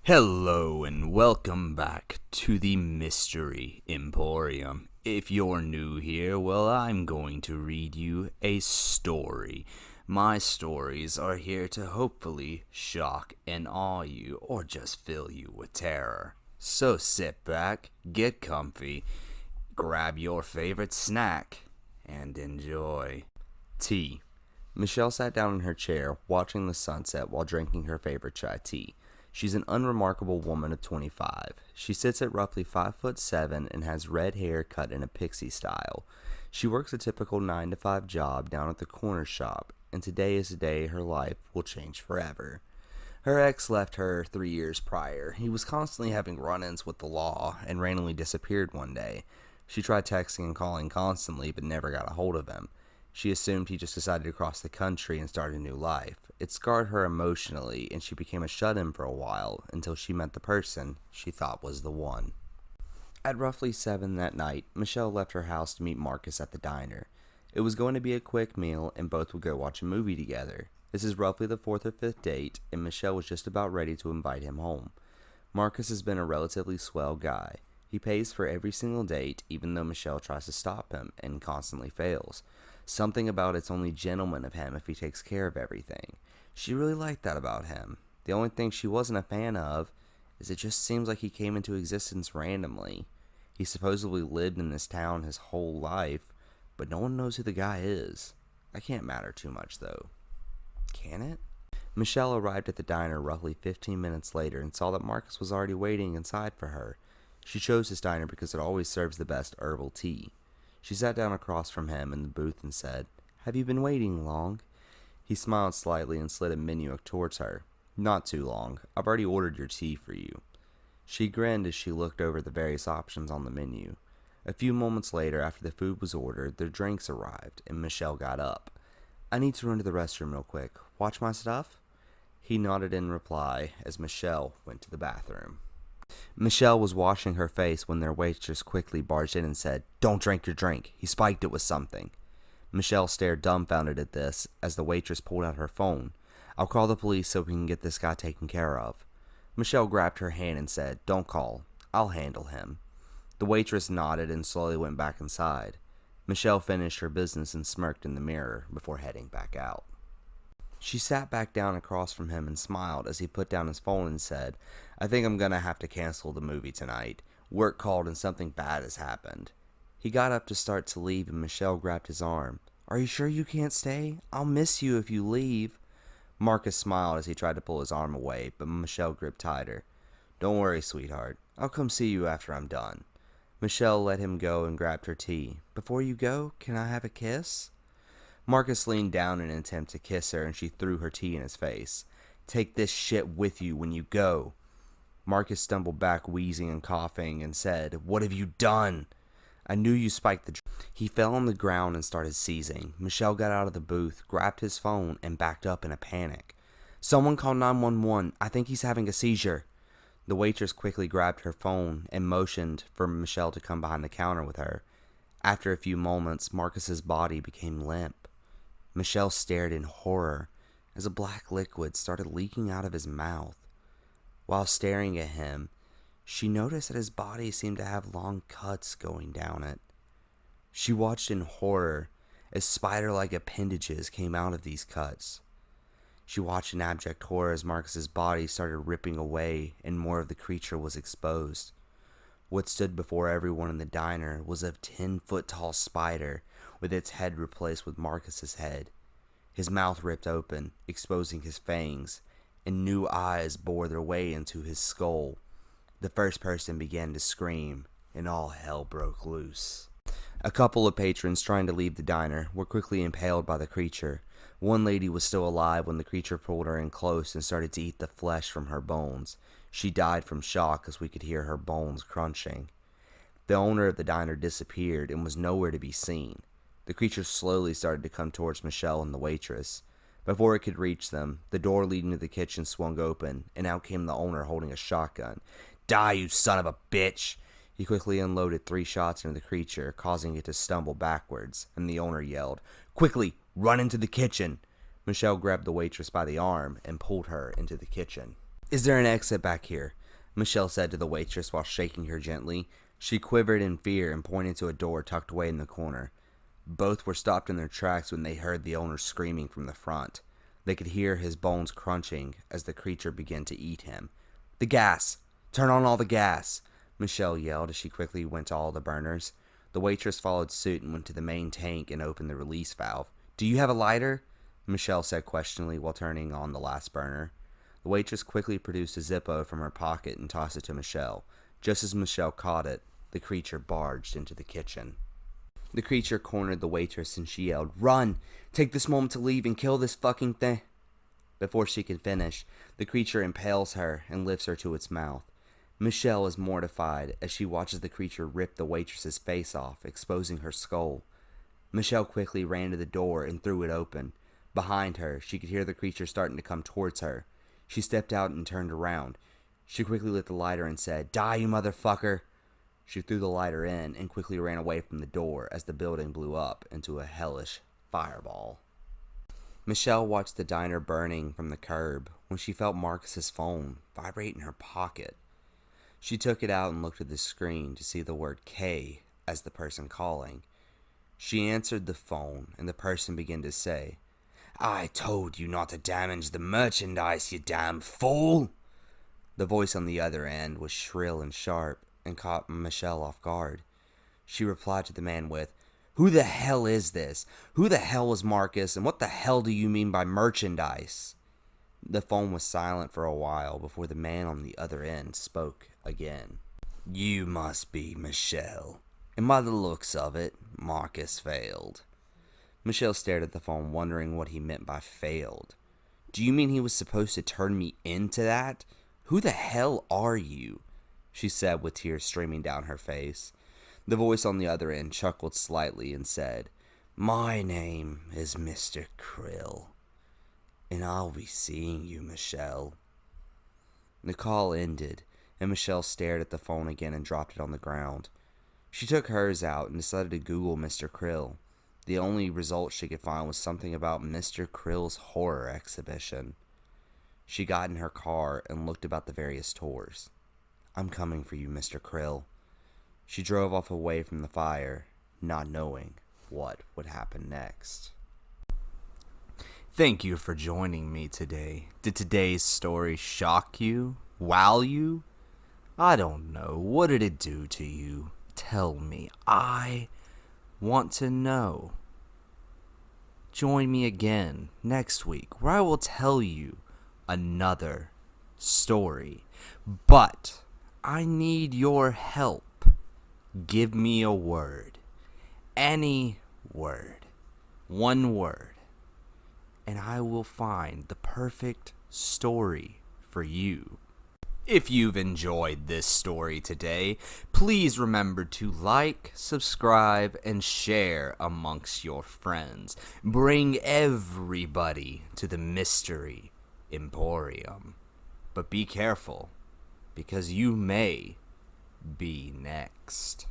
Hello and welcome back to the Mystery Emporium. If you're new here, well, I'm going to read you a story. My stories are here to hopefully shock and awe you or just fill you with terror. So sit back, get comfy, grab your favorite snack, and enjoy. Tea. Michelle sat down in her chair, watching the sunset while drinking her favorite chai tea. She's an unremarkable woman of 25. She sits at roughly 5'7" and has red hair cut in a pixie style. She works a typical 9-to-5 job down at the corner shop, and today is the day her life will change forever. Her ex left her 3 years prior. He was constantly having run-ins with the law and randomly disappeared one day. She tried texting and calling constantly but never got a hold of him. She assumed he just decided to cross the country and start a new life. It scarred her emotionally, and she became a shut-in for a while until she met the person she thought was the one. At roughly 7 that night, Michelle left her house to meet Marcus at the diner. It was going to be a quick meal, and both would go watch a movie together. This is roughly the 4th or 5th date, and Michelle was just about ready to invite him home. Marcus has been a relatively swell guy. He pays for every single date, even though Michelle tries to stop him and constantly fails. Something about it's only gentleman of him if he takes care of everything. She really liked that about him. The only thing she wasn't a fan of is it just seems like he came into existence randomly. He supposedly lived in this town his whole life, but no one knows who the guy is. That can't matter too much, though. Can it? Michelle arrived at the diner roughly 15 minutes later and saw that Marcus was already waiting inside for her. She chose this diner because it always serves the best herbal tea. She sat down across from him in the booth and said, "Have you been waiting long?" He smiled slightly and slid a menu towards her. "Not too long. I've already ordered your tea for you." She grinned as she looked over the various options on the menu. A few moments later, after the food was ordered, their drinks arrived, and Michelle got up. "I need to run to the restroom real quick. Watch my stuff?" He nodded in reply as Michelle went to the bathroom. Michelle was washing her face when their waitress quickly barged in and said, "Don't drink your drink. He spiked it with something." Michelle stared dumbfounded at this as the waitress pulled out her phone. "I'll call the police so we can get this guy taken care of." Michelle grabbed her hand and said, "Don't call. I'll handle him." The waitress nodded and slowly went back inside. Michelle finished her business and smirked in the mirror before heading back out. She sat back down across from him and smiled as he put down his phone and said, "I think I'm gonna have to cancel the movie tonight. Work called and something bad has happened." He got up to start to leave and Michelle grabbed his arm. "Are you sure you can't stay? I'll miss you if you leave." Marcus smiled as he tried to pull his arm away, but Michelle gripped tighter. "Don't worry, sweetheart. I'll come see you after I'm done." Michelle let him go and grabbed her tea. "Before you go, can I have a kiss?" Marcus leaned down in an attempt to kiss her, and she threw her tea in his face. "Take this shit with you when you go." Marcus stumbled back, wheezing and coughing, and said, "What have you done?" "I knew you spiked the..." He fell on the ground and started seizing. Michelle got out of the booth, grabbed his phone, and backed up in a panic. "Someone call 911. I think he's having a seizure." The waitress quickly grabbed her phone and motioned for Michelle to come behind the counter with her. After a few moments, Marcus's body became limp. Michelle stared in horror as a black liquid started leaking out of his mouth. While staring at him, she noticed that his body seemed to have long cuts going down it. She watched in horror as spider-like appendages came out of these cuts. She watched in abject horror as Marcus's body started ripping away and more of the creature was exposed. What stood before everyone in the diner was a 10-foot-tall spider with its head replaced with Marcus's head. His mouth ripped open, exposing his fangs, and new eyes bore their way into his skull. The first person began to scream, and all hell broke loose. A couple of patrons trying to leave the diner were quickly impaled by the creature. One lady was still alive when the creature pulled her in close and started to eat the flesh from her bones. She died from shock as we could hear her bones crunching. The owner of the diner disappeared and was nowhere to be seen. The creature slowly started to come towards Michelle and the waitress. Before it could reach them, the door leading to the kitchen swung open, and out came the owner holding a shotgun. "Die, you son of a bitch!" He quickly unloaded 3 shots into the creature, causing it to stumble backwards, and the owner yelled, "Quickly, run into the kitchen!" Michelle grabbed the waitress by the arm and pulled her into the kitchen. "Is there an exit back here?" Michelle said to the waitress while shaking her gently. She quivered in fear and pointed to a door tucked away in the corner. Both were stopped in their tracks when they heard the owner screaming from the front. They could hear his bones crunching as the creature began to eat him. "The gas! Turn on all the gas!" Michelle yelled as she quickly went to all the burners. The waitress followed suit and went to the main tank and opened the release valve. "Do you have a lighter?" Michelle said questioningly while turning on the last burner. The waitress quickly produced a Zippo from her pocket and tossed it to Michelle. Just as Michelle caught it, the creature barged into the kitchen. The creature cornered the waitress and she yelled, "Run! Take this moment to leave and kill this fucking thing!" Before she could finish, the creature impales her and lifts her to its mouth. Michelle is mortified as she watches the creature rip the waitress's face off, exposing her skull. Michelle quickly ran to the door and threw it open. Behind her, she could hear the creature starting to come towards her. She stepped out and turned around. She quickly lit the lighter and said, "Die, you motherfucker!" She threw the lighter in and quickly ran away from the door as the building blew up into a hellish fireball. Michelle watched the diner burning from the curb when she felt Marcus's phone vibrate in her pocket. She took it out and looked at the screen to see the word K as the person calling. She answered the phone and the person began to say, "I told you not to damage the merchandise, you damn fool!" The voice on the other end was shrill and sharp and caught Michelle off guard. She replied to the man with, "Who the hell is this? Who the hell is Marcus, and what the hell do you mean by merchandise?" The phone was silent for a while before the man on the other end spoke again. "You must be Michelle, and by the looks of it, Marcus failed." Michelle stared at the phone, wondering what he meant by failed. "Do you mean he was supposed to turn me into that? Who the hell are you?" she said with tears streaming down her face. The voice on the other end chuckled slightly and said, "My name is Mr. Krill, and I'll be seeing you, Michelle." The call ended, and Michelle stared at the phone again and dropped it on the ground. She took hers out and decided to Google Mr. Krill. The only result she could find was something about Mr. Krill's horror exhibition. She got in her car and looked about the various tours. "I'm coming for you, Mr. Krill." She drove off away from the fire, not knowing what would happen next. Thank you for joining me today. Did today's story shock you? Wow you? I don't know. What did it do to you? Tell me. I want to know. Join me again next week where I will tell you another story. But I need your help. Give me a word. Any word. One word. And I will find the perfect story for you. If you've enjoyed this story today, please remember to like, subscribe, and share amongst your friends. Bring everybody to the Mystery Emporium. But be careful, because you may be next.